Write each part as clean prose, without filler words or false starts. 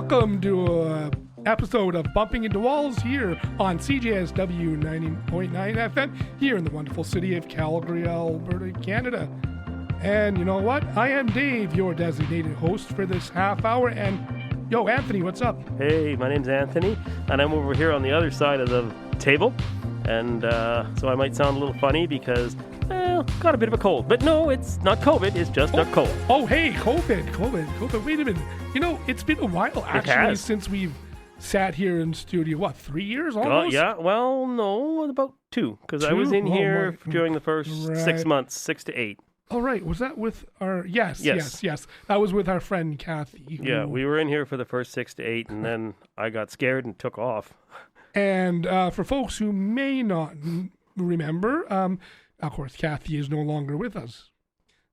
welcome to an episode of Bumping Into Walls here on CJSW 90.9 FM here in the wonderful city of Calgary, Alberta, Canada. And you know what? I am Dave, your designated host for this half hour. And yo, Anthony, what's up? Hey, my name's Anthony, and I'm over here on the other side of the table. And so I might sound a little funny because, got a bit of a cold. But no, it's not COVID, it's just a cold. Oh, hey, COVID. Wait a minute. You know, it's been a while, actually, since we've sat here in studio. What, 3 years almost? Yeah, well, no, about 2. Because I was in here during the first 6 months, 6 to 8. Oh, right. Was that with our... Yes. That was with our friend Kathy. Yeah, we were in here for the first 6 to 8, and then I got scared and took off. And for folks who may not remember, of course, Kathy is no longer with us,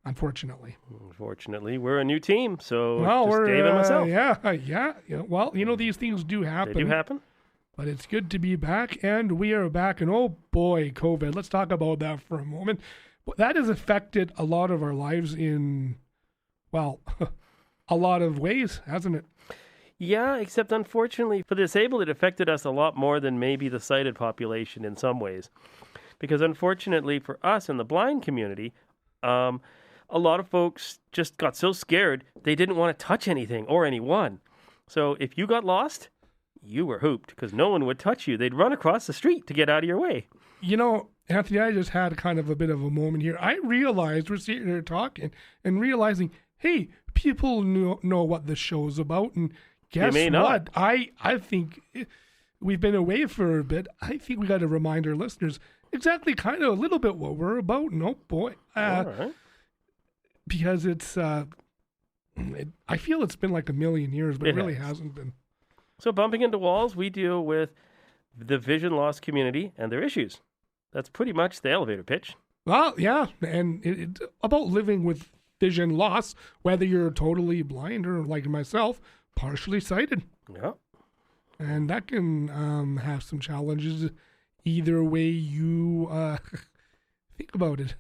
unfortunately. Unfortunately, we're a new team, so we're Dave and myself. Yeah. Well, you know, these things do happen. They do happen. But it's good to be back, and we are back. And oh boy, COVID. Let's talk about that for a moment. That has affected a lot of our lives in, well, a lot of ways, hasn't it? Yeah, except unfortunately for the disabled, it affected us a lot more than maybe the sighted population in some ways. Because unfortunately for us in the blind community, a lot of folks just got so scared they didn't want to touch anything or anyone. So if you got lost, you were hooped because no one would touch you. They'd run across the street to get out of your way. You know, Anthony, I just had kind of a bit of a moment here. I realized we're sitting here talking and realizing, hey, people know what this show's about, and guess what? I think we've been away for a bit. I think we got to remind our listeners exactly kind of a little bit what we're about. No, boy. All right. Because it's, I feel it's been like a million years, but it really hasn't been. So Bumping Into Walls, we deal with the vision loss community and their issues. That's pretty much the elevator pitch. Well, yeah, and it's about living with vision loss, whether you're totally blind or, like myself, partially sighted. Yeah. And that can have some challenges either way you think about it.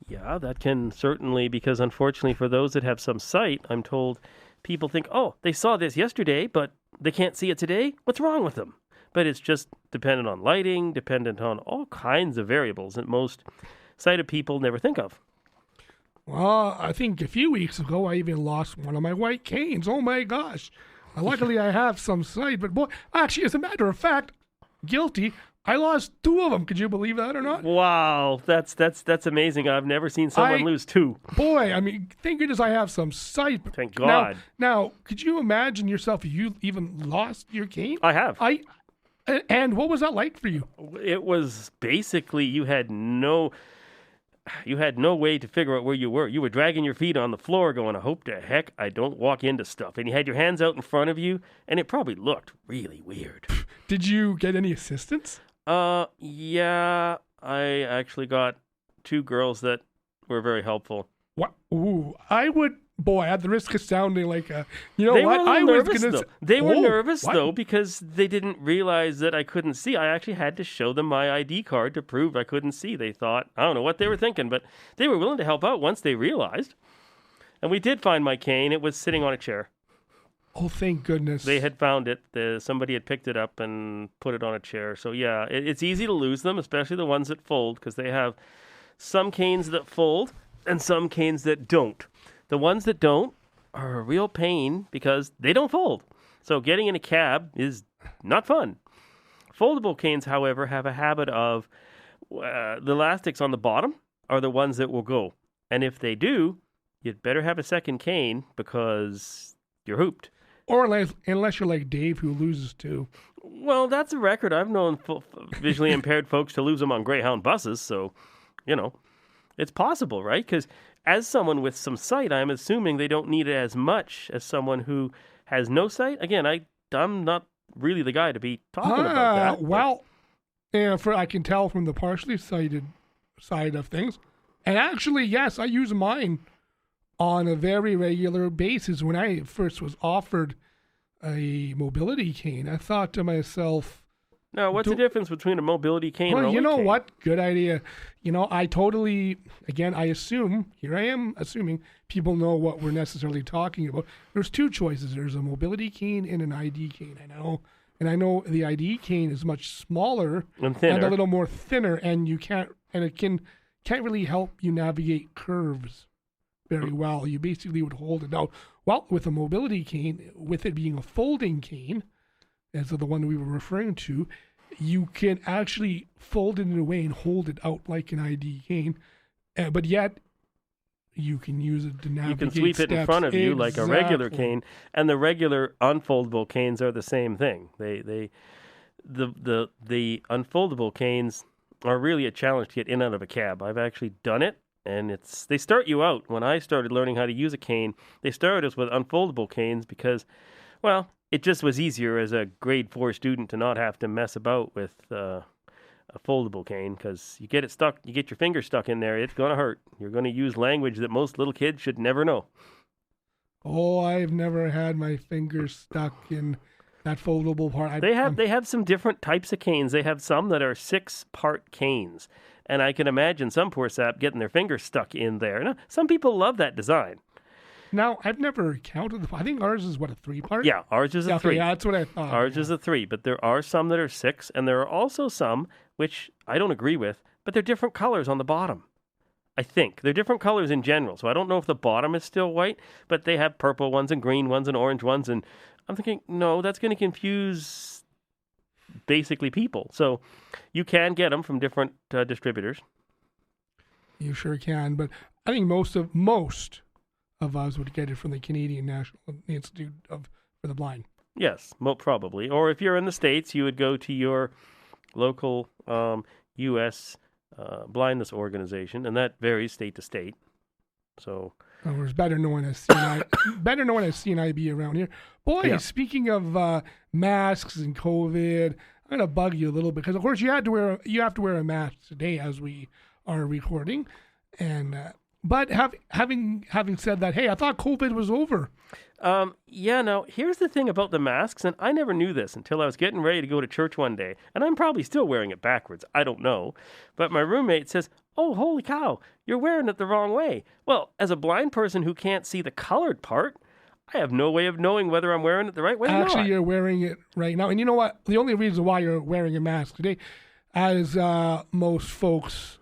Yeah, that can certainly, because unfortunately for those that have some sight, I'm told people think, oh, they saw this yesterday, but they can't see it today. What's wrong with them? But it's just dependent on lighting, dependent on all kinds of variables that most sighted people never think of. Well, I think a few weeks ago, I even lost one of my white canes. Oh, my gosh. Luckily, I have some sight. But, boy, actually, as a matter of fact, guilty, I lost 2 of them. Could you believe that or not? Wow, that's amazing. I've never seen someone lose 2. Boy, I mean, thank goodness I have some sight. Thank God. Now, could you imagine yourself if you even lost your cane? I have. And what was that like for you? It was basically you had no way to figure out where you were. You were dragging your feet on the floor going, I hope to heck I don't walk into stuff. And you had your hands out in front of you, and it probably looked really weird. Did you get any assistance? Yeah, I actually got 2 girls that were very helpful. What? Ooh, I would... Boy, at the risk of sounding like a... You know they what? I was going to... They were nervous, though, because they didn't realize that I couldn't see. I actually had to show them my ID card to prove I couldn't see. They thought... I don't know what they were thinking, but they were willing to help out once they realized. And we did find my cane. It was sitting on a chair. Oh, thank goodness. They had found it. Somebody had picked it up and put it on a chair. So, yeah, it's easy to lose them, especially the ones that fold, because they have some canes that fold and some canes that don't. The ones that don't are a real pain because they don't fold. So getting in a cab is not fun. Foldable canes, however, have a habit of the elastics on the bottom are the ones that will go. And if they do, you'd better have a second cane because you're hooped. Or unless you're like Dave who loses 2. Well, that's a record. I've known visually impaired folks to lose them on Greyhound buses. So, you know, it's possible, right? Because as someone with some sight, I'm assuming they don't need it as much as someone who has no sight. Again, I'm not really the guy to be talking about that. Well, I can tell from the partially sighted side of things. And actually, yes, I use mine on a very regular basis. When I first was offered a mobility cane, I thought to myself, Now, what's the difference between a mobility cane and a you know cane? what? Good idea. I totally, again, I am assuming people know what we're necessarily talking about. There's two choices. There's a mobility cane and an ID cane. I know the ID cane is much smaller and thinner, and a little more thinner, and it can't really help you navigate curves very well. You basically would hold it out. Well, with a mobility cane, with it being a folding cane, as the one we were referring to, you can actually fold it in a way and hold it out like an ID cane, but yet you can use it to navigate. You can sweep it in front of you like a regular cane, and the regular unfoldable canes are the same thing. The unfoldable canes are really a challenge to get in and out of a cab. I've actually done it, and they start you out. When I started learning how to use a cane, they started us with unfoldable canes because, well, it just was easier as a grade 4 student to not have to mess about with a foldable cane, because you get your finger stuck in there, it's going to hurt. You're going to use language that most little kids should never know. Oh, I've never had my fingers stuck in that foldable part. They have some different types of canes. They have some that are 6-part canes, and I can imagine some poor sap getting their fingers stuck in there. Now, some people love that design. Now, I've never counted I think ours is, what, a 3-part? Yeah, ours is a 3. Yeah, that's what I thought. Ours is a 3, but there are some that are 6, and there are also some, which I don't agree with, but they're different colors on the bottom. I think. They're different colors in general, so I don't know if the bottom is still white, but they have purple ones and green ones and orange ones, and I'm thinking, no, that's going to confuse basically people. So you can get them from different distributors. You sure can, but I think most of us would get it from the Canadian National Institute for the Blind. Yes, probably. Or if you're in the States, you would go to your local U.S. blindness organization, and that varies state to state. So, it's better known as CNIB around here. Boy, yeah. Speaking of masks and COVID, I'm gonna bug you a little bit because, of course, you have to wear a mask today as we are recording, and. But having said that, hey, I thought COVID was over. Yeah, now, here's the thing about the masks, and I never knew this until I was getting ready to go to church one day, and I'm probably still wearing it backwards. I don't know. But my roommate says, oh, holy cow, you're wearing it the wrong way. Well, as a blind person who can't see the colored part, I have no way of knowing whether I'm wearing it the right way or not. Actually, you're wearing it right now. And you know what? The only reason why you're wearing a mask today, as most folks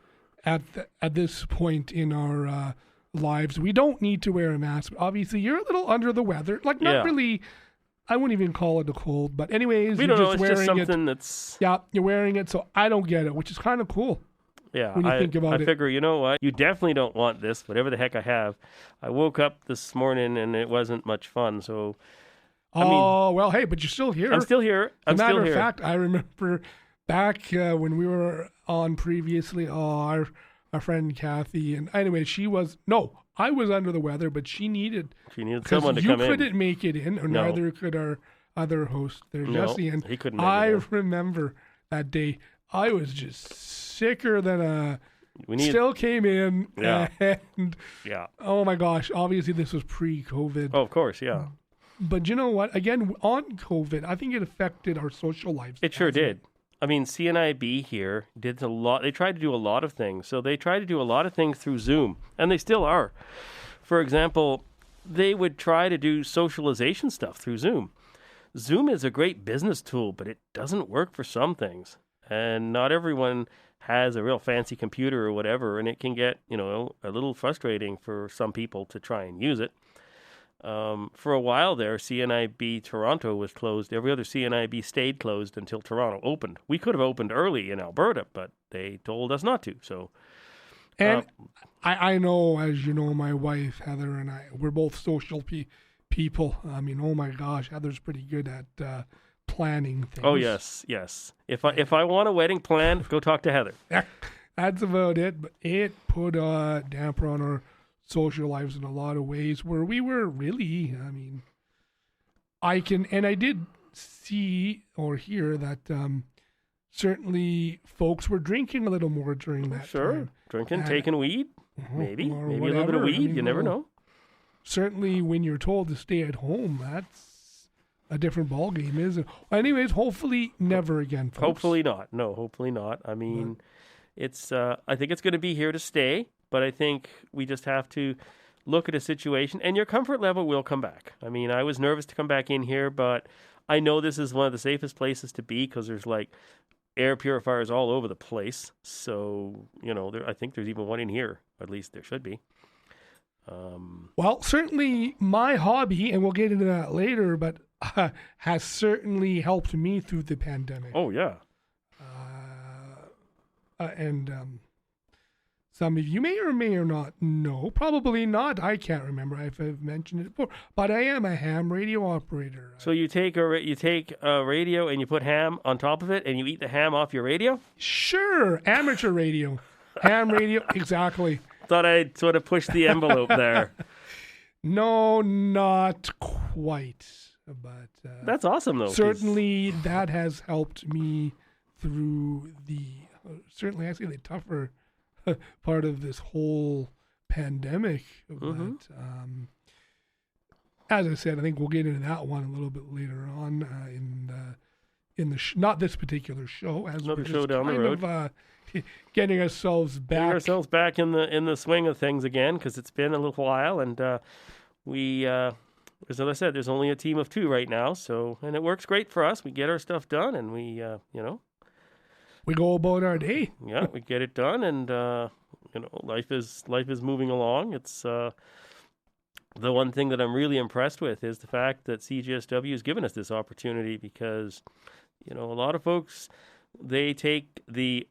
at this point in our lives, we don't need to wear a mask. Obviously, you're a little under the weather. Like, not really, I wouldn't even call it a cold. But anyways, we don't know. It's just something that's... Yeah, you're wearing it, so I don't get it, which is kind of cool. Yeah, when you think about it. I figure, you know what? You definitely don't want this, whatever the heck I have. I woke up this morning, and it wasn't much fun, so... well, hey, but you're still here. I'm still here. As a matter of fact, I remember back when we were on previously, our friend Kathy, and anyway, I was under the weather, but she needed someone to come in. You couldn't make it in, or neither could our other host there, Jesse. And he couldn't make it in. remember that day, I was just sicker than still came in, and oh my gosh, obviously this was pre-COVID. Oh, of course, yeah. But you know what? Again, on COVID, I think it affected our social lives. It sure did. I mean, CNIB here did a lot. They tried to do a lot of things. So they tried to do a lot of things through Zoom, and they still are. For example, they would try to do socialization stuff through Zoom. Zoom is a great business tool, but it doesn't work for some things. And not everyone has a real fancy computer or whatever, and it can get, a little frustrating for some people to try and use it. For a while there, CNIB Toronto was closed. Every other CNIB stayed closed until Toronto opened. We could have opened early in Alberta, but they told us not to. So, and I know, as you know, my wife Heather and I, we're both social people. I mean, oh my gosh, Heather's pretty good at planning things. Oh yes. If I want a wedding planned, go talk to Heather. That's about it. But it put a damper on our social lives in a lot of ways, where we were really, I did see or hear that certainly folks were drinking a little more during that time. Drinking, taking weed, maybe a little bit of weed, you never know. Certainly when you're told to stay at home, a different ball game is. Anyways, hopefully never again, folks. Hopefully not. No, hopefully not. I mean, it's. I think it's going to be here to stay, but I think we just have to look at a situation, and your comfort level will come back. I mean, I was nervous to come back in here, but I know this is one of the safest places to be because there's like air purifiers all over the place. So, I think there's even one in here. At least there should be. Well, certainly my hobby, and we'll get into that later, but has certainly helped me through the pandemic. Oh, yeah. And some of you may or may or not know, probably not. I can't remember if I've mentioned it before, but I am a ham radio operator. So you take a radio and you put ham on top of it, and you eat the ham off your radio? Sure, amateur radio, ham radio, exactly. Thought I'd sort of push the envelope there. No, not quite, but that's awesome though. Certainly, that has helped me through the certainly actually the tougher part of this whole pandemic. Mm-hmm. But as I said, I think we'll get into that one a little bit later on in the not this particular show, as another we're show down the road. Getting ourselves back in the swing of things again, because it's been a little while, and we as I said, there's only a team of 2 right now, and it works great for us. We get our stuff done, and we we go about our day. Yeah, we get it done, and life is moving along. It's the one thing that I'm really impressed with is the fact that CJSW has given us this opportunity, because a lot of folks, they take the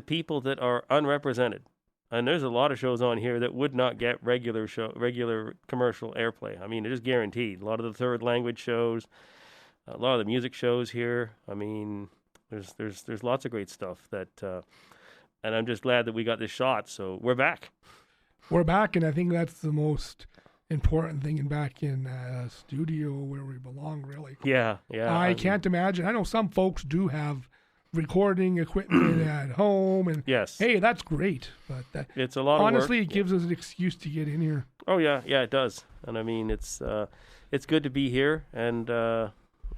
people that are unrepresented, and there's a lot of shows on here that would not get regular commercial airplay. I mean, it is guaranteed. A lot of the third language shows, a lot of the music shows here. I mean, there's lots of great stuff that, and I'm just glad that we got this shot. So we're back. We're back, and I think that's the most important thing, and back in a studio where we belong, really. Yeah. I can't imagine. I know some folks do have recording equipment at home, and yes, hey, that's great, but it's a lot honestly, of work. It gives us an excuse to get in here. Oh yeah, it does. And I mean, it's good to be here, and I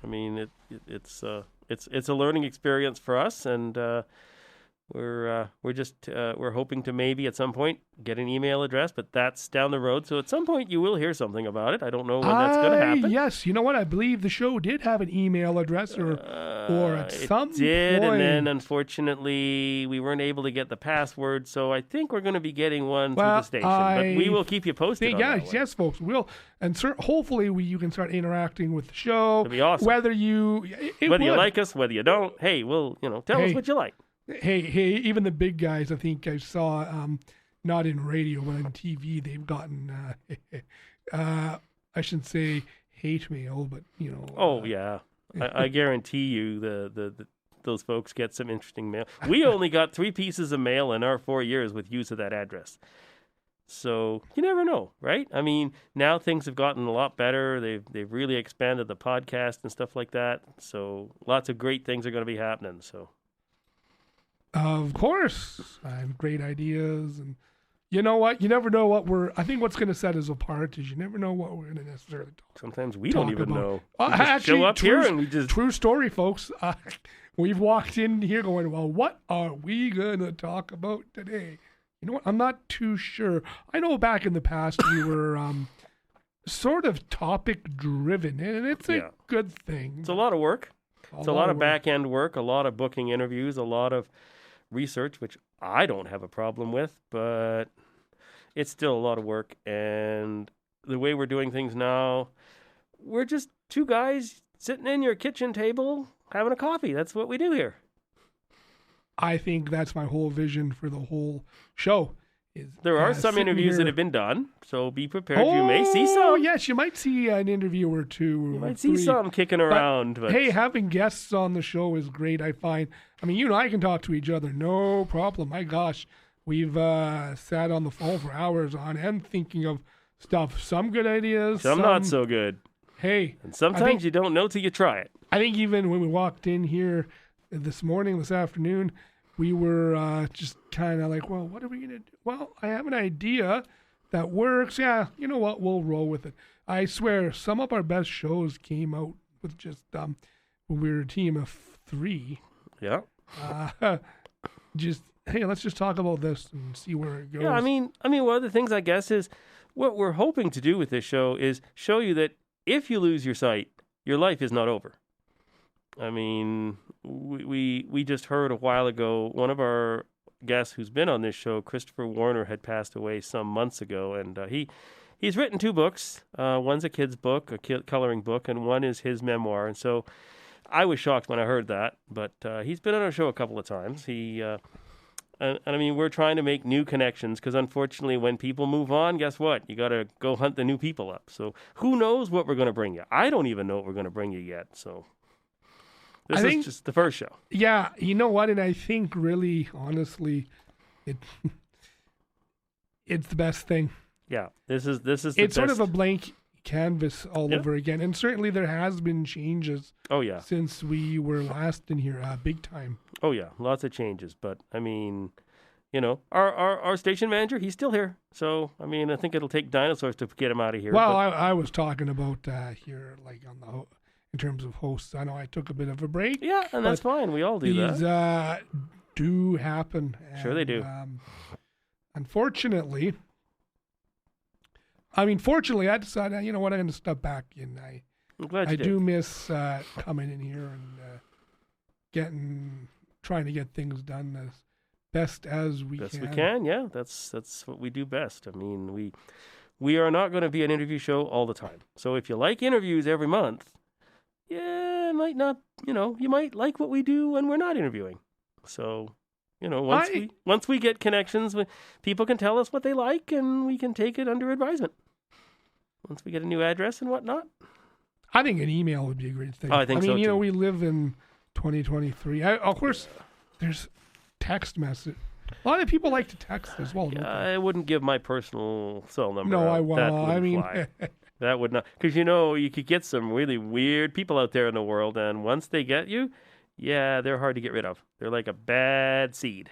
mean, it's a learning experience for us, and we're hoping to maybe at some point get an email address, but that's down the road. So at some point you will hear something about it. I don't know when that's going to happen. Yes, you know what? I believe the show did have an email address, or at some point. And then unfortunately we weren't able to get the password. So I think we're going to be getting one through the station. But we will keep you posted. Yes, folks, we'll, and hopefully you can start interacting with the show. It'll be awesome. Whether you like us, whether you don't. Hey, we'll tell us what you like. Hey, even the big guys, I think I saw, not in radio, but on TV, they've gotten, I shouldn't say hate mail, but, Oh, yeah. I guarantee you those folks get some interesting mail. We only got 3 pieces of mail in our 4 years with use of that address. So you never know, right? I mean, now things have gotten a lot better. They've really expanded the podcast and stuff like that. So lots of great things are going to be happening, so. Of course, I have great ideas, and you know what? You never know what I think what's going to set us apart is you never know what we're going to necessarily talk. Sometimes we don't even know. We actually, show up here and we just true story, folks. We've walked in here going, well, what are we going to talk about today? You know what? I'm not too sure. I know back in the past we were sort of topic driven, and it's a good thing. It's a lot of work. It's a lot of back end work, a lot of booking interviews, a lot of research, which I don't have a problem with, but it's still a lot of work. And the way we're doing things now, we're just 2 guys sitting in your kitchen table having a coffee. That's what we do here. I think that's my whole vision for the whole show. There are some interviews that have been done, so be prepared. You may see some. Oh, yes, you might see an interview or 2. You might see some kicking around. But hey, having guests on the show is great, I find. I mean, you and I can talk to each other, no problem. My gosh, we've sat on the phone for hours on end thinking of stuff. Some good ideas. Some not so good. Hey. And sometimes you don't know till you try it. I think even when we walked in here this afternoon, we were just kind of like, well, what are we going to do? Well, I have an idea that works. Yeah, you know what? We'll roll with it. I swear, some of our best shows came out with just when we were a team of 3. Yeah. Just hey, let's just talk about this and see where it goes. Yeah, I mean, one of the things I guess is what we're hoping to do with this show is show you that if you lose your sight, your life is not over. I mean, we just heard a while ago one of our guests who's been on this show, Christopher Warner, had passed away some months ago, and he's written 2 books. One's a kid's book, a coloring book, and one is his memoir. And so I was shocked when I heard that, but he's been on our show a couple of times. And I mean, we're trying to make new connections because unfortunately when people move on, guess what? You got to go hunt the new people up. So who knows what we're going to bring you? I don't even know what we're going to bring you yet. So this is just the first show. Yeah, you know what? And I think really, honestly, it's the best thing. Yeah, this is the it's best. Sort of a blank canvas all over again. And certainly there has been changes since we were last in here, big time. Oh, yeah, lots of changes. But, I mean, you know, our station manager, he's still here. So, I mean, I think it'll take dinosaurs to get him out of here. Well, I was talking about here, like in terms of hosts. I know I took a bit of a break. Yeah, and that's fine. We all do these, do happen. Sure they do. Unfortunately... fortunately, I decided, you know what, I'm going to step back in. I'm glad you did. Do miss coming in here and trying to get things done as best as we can. Best we can, yeah. That's what we do best. I mean, we are not going to be an interview show all the time. So if you like interviews every month, yeah, it might not, you might like what we do when we're not interviewing. So, once we get connections, people can tell us what they like and we can take it under advisement. Once we get a new address and whatnot. I think an email would be a great thing. Oh, I think so, too. We live in 2023. Of course, there's text message. A lot of people like to text as well. Yeah, I wouldn't give my personal cell number. No, I won't. That wouldn't fly. That would not. Because, you could get some really weird people out there in the world, and once they get you, yeah, they're hard to get rid of. They're like a bad seed.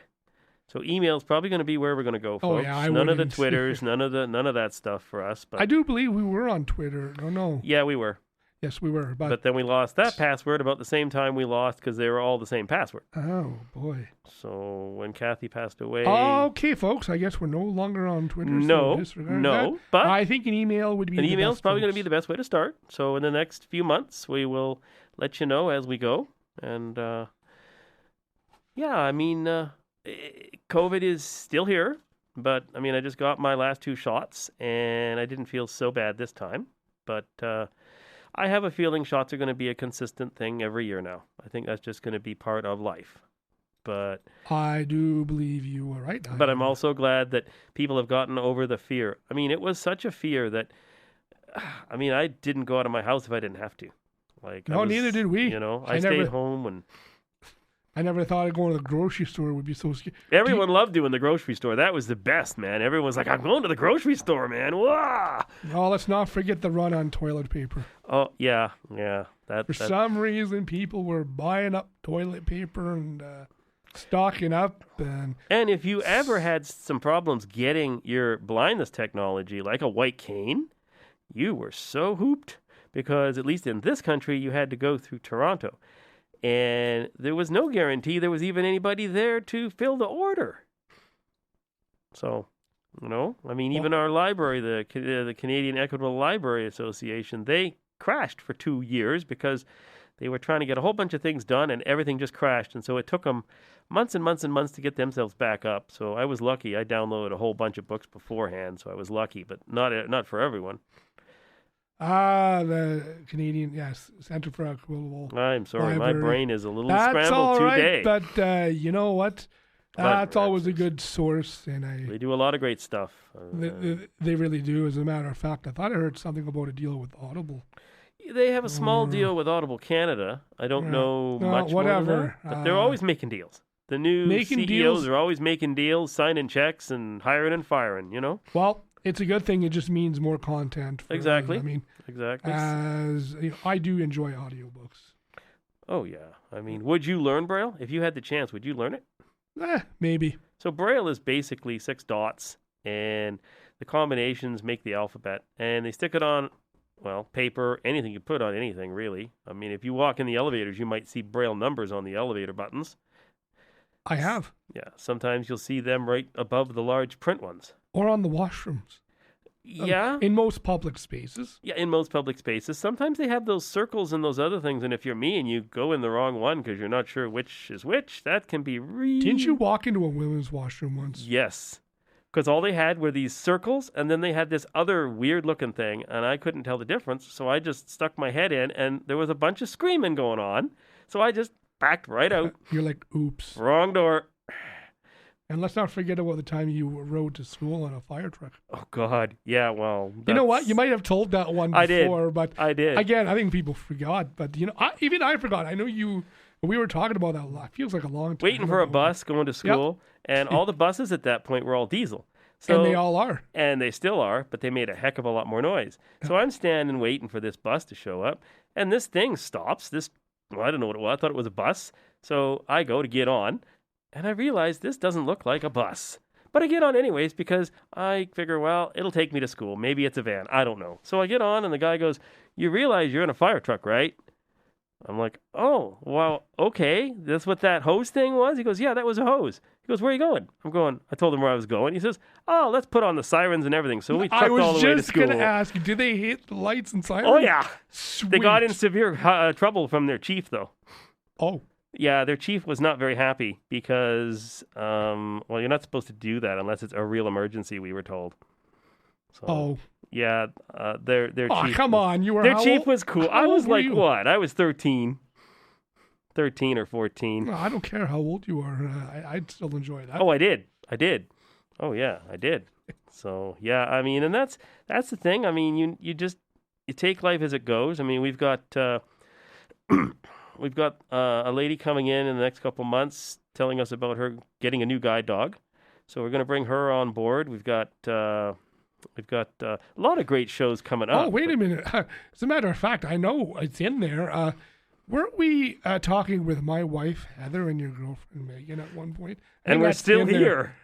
So email's probably going to be where we're going to go, folks. Oh, yeah, none of the Twitters, none of that stuff for us. But I do believe we were on Twitter. No. Yeah, we were. Yes, we were. But then we lost that password about the same time we lost because they were all the same password. Oh, boy. So when Kathy passed away... Okay, folks. I guess we're no longer on Twitter. No, but... I think an email would be an email is probably going to be the best way to start. So in the next few months, we will let you know as we go. And, COVID is still here. But, I just got my last 2 shots, and I didn't feel so bad this time. But... I have a feeling shots are going to be a consistent thing every year now. I think that's just going to be part of life. But I do believe you are right. But I'm also glad that people have gotten over the fear. It was such a fear that, I didn't go out of my house if I didn't have to. Neither did we. I stayed home and... I never thought going to the grocery store would be so scary. Everyone loved doing the grocery store. That was the best, man. Everyone's like, I'm going to the grocery store, man. Wah! Oh, let's not forget the run on toilet paper. Oh, yeah. For some reason, people were buying up toilet paper and stocking up. And if you ever had some problems getting your blindness technology, like a white cane, you were so hooped. Because at least in this country, you had to go through Toronto. And there was no guarantee there was even anybody there to fill the order. So, even our library, the Canadian Equitable Library Association, they crashed for 2 years because they were trying to get a whole bunch of things done and everything just crashed. And so it took them months and months and months to get themselves back up. So I was lucky. I downloaded a whole bunch of books beforehand, so I was lucky, but not for everyone. The Canadian, Centre for Equitable. I'm sorry, Library. My brain is a little That's scrambled all today. Right, but you know what? That's always a good source, and they do a lot of great stuff. They really do. As a matter of fact, I thought I heard something about a deal with Audible. They have a small deal with Audible Canada. I don't know much more than that, but they're always making deals. The new CEOs are always making deals, signing checks, and hiring and firing. Well. It's a good thing. It just means more content. Exactly. Exactly. As I do enjoy audiobooks. Oh yeah. Would you learn Braille if you had the chance? Would you learn it? Maybe. So Braille is basically 6 dots, and the combinations make the alphabet, and they stick it on well, paper, anything you put on anything, really. I mean, if you walk in the elevators, you might see Braille numbers on the elevator buttons. I have. Yeah, sometimes you'll see them right above the large print ones. Or on the washrooms. Yeah. In most public spaces. Yeah, in most public spaces. Sometimes they have those circles and those other things, and if you're me and you go in the wrong one because you're not sure which is which, that can be really... Didn't you walk into a women's washroom once? Yes. Because all they had were these circles, and then they had this other weird-looking thing, and I couldn't tell the difference, so I just stuck my head in, and there was a bunch of screaming going on, so I just backed right out. You're like, oops. Wrong door. And let's not forget about the time you rode to school on a fire truck. Oh, God. Yeah, well... You know what? You might have told that one before, but... I did. Again, I think people forgot, but, even I forgot. I know we were talking about that a lot. It feels like a long time Waiting for a bus, going to school, and all the buses at that point were all diesel. So, and they all are. And they still are, but they made a heck of a lot more noise. So I'm standing waiting for this bus to show up, and this thing stops. I don't know what it was. I thought it was a bus. So I go to get on, and I realize this doesn't look like a bus. But I get on anyways because I figure, well, it'll take me to school. Maybe it's a van. I don't know. So I get on, and the guy goes, "You realize you're in a fire truck, right?" I'm like, "Oh, well, okay. That's what that hose thing was?" He goes, "Yeah, that was a hose." He goes, "Where are you going?" I'm going, I told him where I was going. He says, "Oh, let's put on the sirens and everything." So we trucked all the way to school. I was just going to ask, did they hit the lights and sirens? Oh, yeah. Sweet. They got in severe trouble from their chief, though. Oh. Yeah, their chief was not very happy because, you're not supposed to do that unless it's a real emergency, we were told. So, yeah, their chief... Oh, come on. You were Their chief was cool. I was like, you? what? I was 13 or 14. No, I don't care how old you are. I'd still enjoy that. Oh, I did. Oh, yeah, I did. So, yeah, I mean, and that's the thing. I mean, you take life as it goes. I mean, we've got a lady coming in the next couple months telling us about her getting a new guide dog. So we're going to bring her on board. We've got a lot of great shows coming up. Oh, wait a minute. As a matter of fact, I know it's in there. Weren't we talking with my wife, Heather, and your girlfriend, Megan, at one point? And we're still here.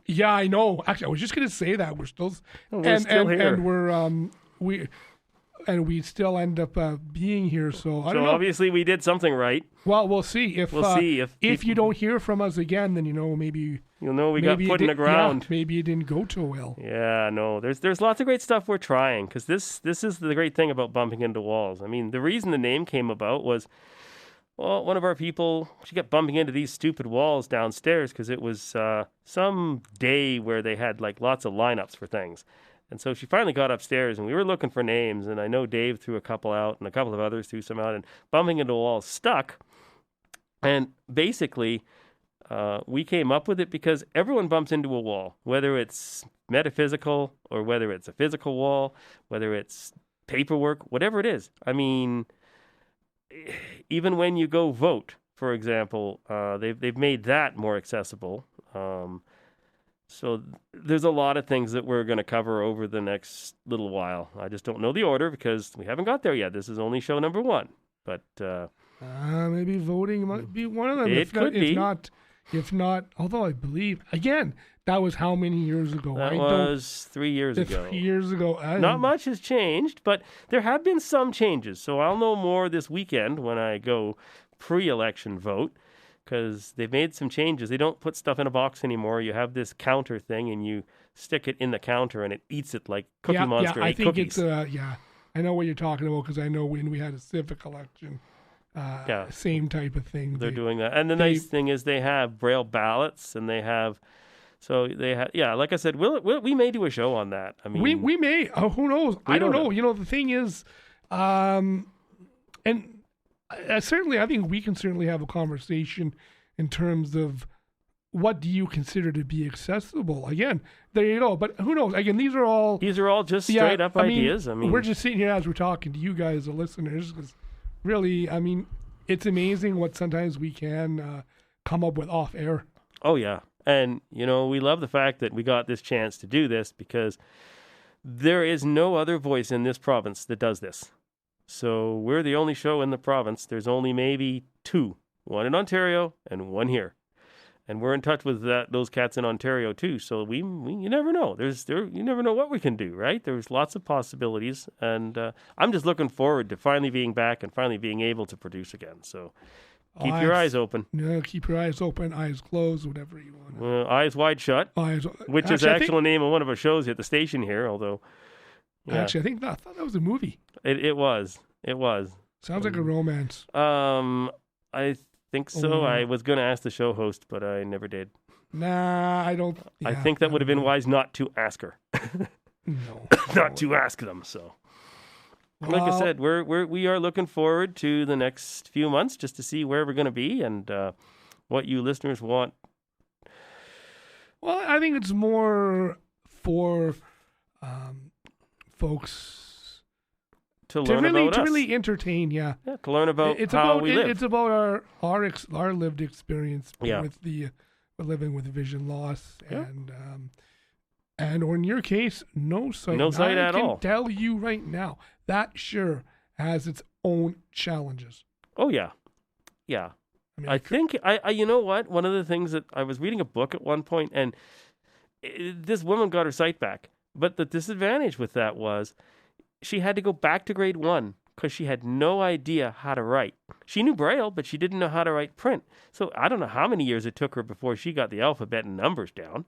Yeah, I know. Actually, I was just going to say that. We're still... still here. And we still end up being here, so I don't know. Obviously we did something right. Well, we'll see. If you don't hear from us again, then maybe you'll know we got put in the ground. Yeah, maybe it didn't go too well. Yeah, no. There's lots of great stuff we're trying because this is the great thing about bumping into walls. I mean, the reason the name came about was, well, one of our people, she kept bumping into these stupid walls downstairs because it was some day where they had like lots of lineups for things. And so she finally got upstairs, and we were looking for names, and I know Dave threw a couple out, and a couple of others threw some out, and bumping into a wall stuck. And basically, we came up with it because everyone bumps into a wall, whether it's metaphysical or whether it's a physical wall, whether it's paperwork, whatever it is. I mean, even when you go vote, for example, they've made that more accessible. So there's a lot of things that we're going to cover over the next little while. I just don't know the order because we haven't got there yet. This is only show number 1. But maybe voting might be one of them. It could be. If not, although I believe, again, that was how many years ago? That was 3 years ago. 3 years ago. Not much has changed, but there have been some changes. So I'll know more this weekend when I go pre-election vote. Because they've made some changes. They don't put stuff in a box anymore. You have this counter thing, and you stick it in the counter, and it eats it like Cookie Monster ate cookies. I know what you're talking about because I know when we had a civic election, same type of thing. They're doing that. And the nice thing is they have Braille ballots, and they have... So they have... Yeah, like I said, we may do a show on that. I mean... We may. Oh, who knows? I don't know. The thing is... and... certainly, I think we can certainly have a conversation in terms of what do you consider to be accessible. Again, there you go. But who knows? Again, these are all just straight up ideas. I mean, we're just sitting here as we're talking to you guys, the listeners. Because really, I mean, it's amazing what sometimes we can come up with off air. Oh yeah, and we love the fact that we got this chance to do this because there is no other voice in this province that does this. So we're the only show in the province. There's only maybe 2, one in Ontario and one here. And we're in touch with those cats in Ontario too. So we you never know. You never know what we can do, right? There's lots of possibilities, and I'm just looking forward to finally being back and finally being able to produce again. So keep your eyes open. No, keep your eyes open, eyes closed, whatever you want. Eyes wide shut, which is the actual name of one of our shows at the station here. Although, yeah. Actually, I thought that was a movie. It was. Sounds like a romance. I think so. I was going to ask the show host, but I never did. Nah, I don't. I think that would have been wise not to ask her. No. Not to ask them, so. Well, like I said, we are looking forward to the next few months just to see where we're going to be and what you listeners want. Well, I think it's more for folks to learn about us. To really entertain, yeah. To learn about how we live. It's about our lived experience with living with vision loss and or in your case, no sight. No sight at all. I can tell you right now, that sure has its own challenges. Oh, yeah. Yeah. I think, you know what? One of the things that I was reading a book at one point, and this woman got her sight back. But the disadvantage with that was she had to go back to grade 1 because she had no idea how to write. She knew Braille, but she didn't know how to write print. So I don't know how many years it took her before she got the alphabet and numbers down.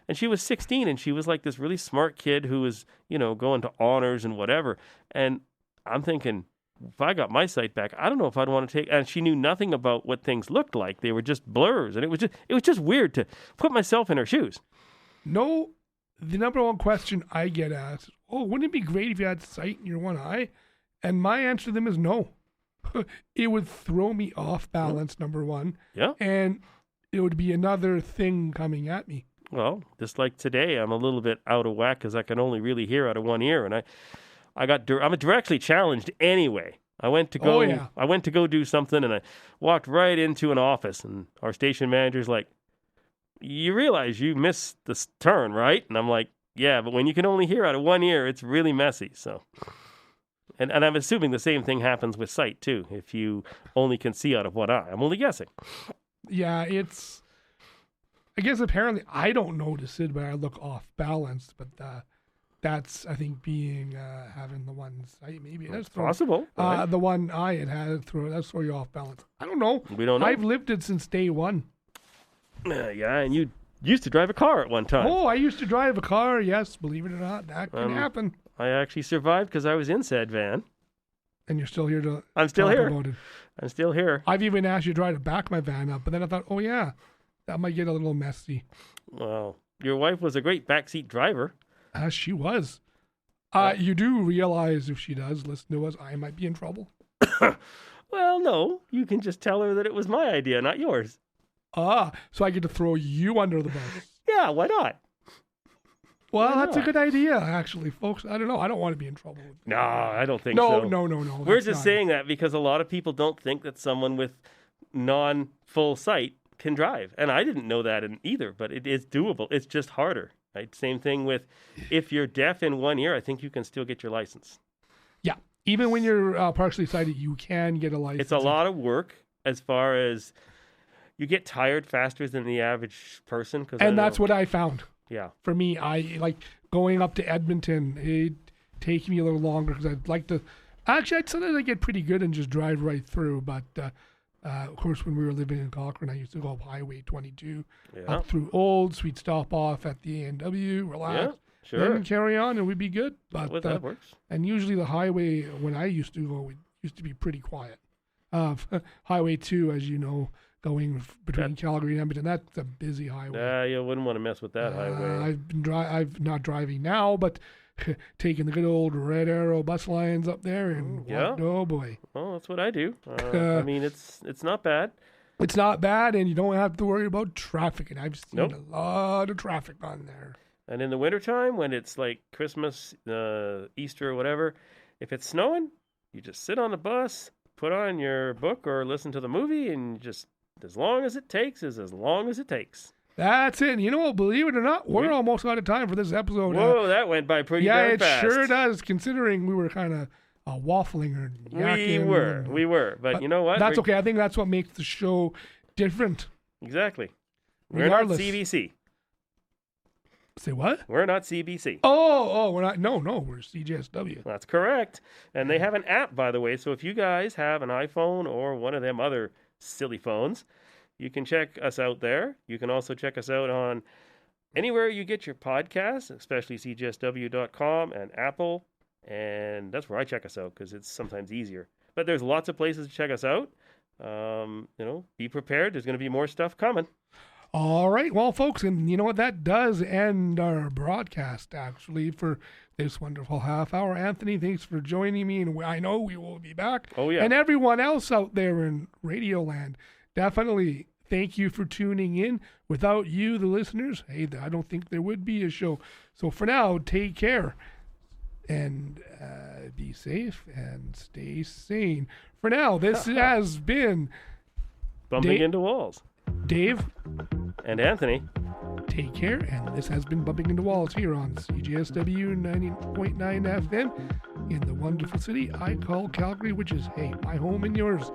And she was 16, and she was like this really smart kid who was, going to honors and whatever. And I'm thinking, if I got my sight back, I don't know if I'd want to take. And she knew nothing about what things looked like; they were just blurs, and it was just weird to put myself in her shoes. No, the number one question I get asked: "Oh, wouldn't it be great if you had sight in your one eye?" And my answer to them is no. It would throw me off balance. Number one, and it would be another thing coming at me. Well, just like today, I'm a little bit out of whack because I can only really hear out of one ear, and I'm directly challenged anyway. I went to go do something, and I walked right into an office, and our station manager's like, "You realize you missed this turn, right?" And I'm like, "Yeah, but when you can only hear out of one ear, it's really messy." So, and I'm assuming the same thing happens with sight too. If you only can see out of one eye, I'm only guessing. Yeah, I guess apparently I don't notice it, but I look off balance. But that's, I think, being having the one sight. Maybe that's possible. Right? The one eye it had that's throw you off balance. I don't know. We don't know. I've lived it since day one. Yeah, and you used to drive a car at one time. Oh, I used to drive a car. Yes, believe it or not, that can happen. I actually survived because I was in said van. And you're still here to. I'm still here. About it. I'm still here. I've even asked you to try to back my van up, but then I thought, oh yeah, that might get a little messy. Well, your wife was a great backseat driver. She was. You do realize if she does listen to us, I might be in trouble. Well, no. You can just tell her that it was my idea, not yours. So I get to throw you under the bus. Yeah, why not? Well, that's a good idea, actually, folks. I don't know. I don't want to be in trouble. No, I don't think so. No. We're just saying that because a lot of people don't think that someone with non-full sight can drive. And I didn't know that either, but it is doable. It's just harder. Right? Same thing with if you're deaf in one ear, I think you can still get your license. Yeah. Even when you're partially sighted, you can get a license. It's a lot of work as far as you get tired faster than the average person. And that's what I found. Yeah. For me, I like going up to Edmonton. It'd take me a little longer because I'd like to. Actually, sometimes I get pretty good and just drive right through. But of course, when we were living in Cochrane, I used to go up Highway 22 up through Olds. We'd stop off at the A&W, relax, then carry on, and we'd be good. But that works. And usually the highway, when I used to go, it used to be pretty quiet. Highway 2, as you know, going between Calgary and Edmonton, that's a busy highway. You wouldn't want to mess with that highway. I'm not driving now, but taking the good old Red Arrow bus lines up there, and oh boy. Well, that's what I do. I mean, it's not bad. It's not bad, and you don't have to worry about traffic. And I've seen a lot of traffic on there. And in the wintertime, when it's like Christmas, Easter, or whatever, if it's snowing, you just sit on the bus, put on your book or listen to the movie, and just as long as it takes is as long as it takes. That's it. And you know what? Believe it or not, we're almost out of time for this episode. Whoa, that went by pretty darn fast. Yeah, it sure does, considering we were kind of waffling or yakking. We were. But you know what? That's okay. I think that's what makes the show different. Exactly. We're not CBC. Say what? We're not CBC. Oh, we're not. No, we're CJSW. That's correct. And they have an app, by the way. So if you guys have an iPhone or one of them other silly phones, you can check us out there. You can also check us out on anywhere you get your podcasts, especially CJSW.com and Apple. And that's where I check us out because it's sometimes easier. But there's lots of places to check us out. Be prepared. There's going to be more stuff coming. All right. Well, folks, and you know what? That does end our broadcast, actually, for this wonderful half hour. Anthony, thanks for joining me. And I know we will be back. Oh, yeah. And everyone else out there in Radio Land, definitely thank you for tuning in. Without you, the listeners, hey, I don't think there would be a show. So for now, take care and be safe and stay sane. For now, this has been Bumping Into Walls. Dave and Anthony. Take care, and this has been Bumping Into Walls here on CJSW 90.9 FM in the wonderful city I call Calgary, which is, hey, my home and yours.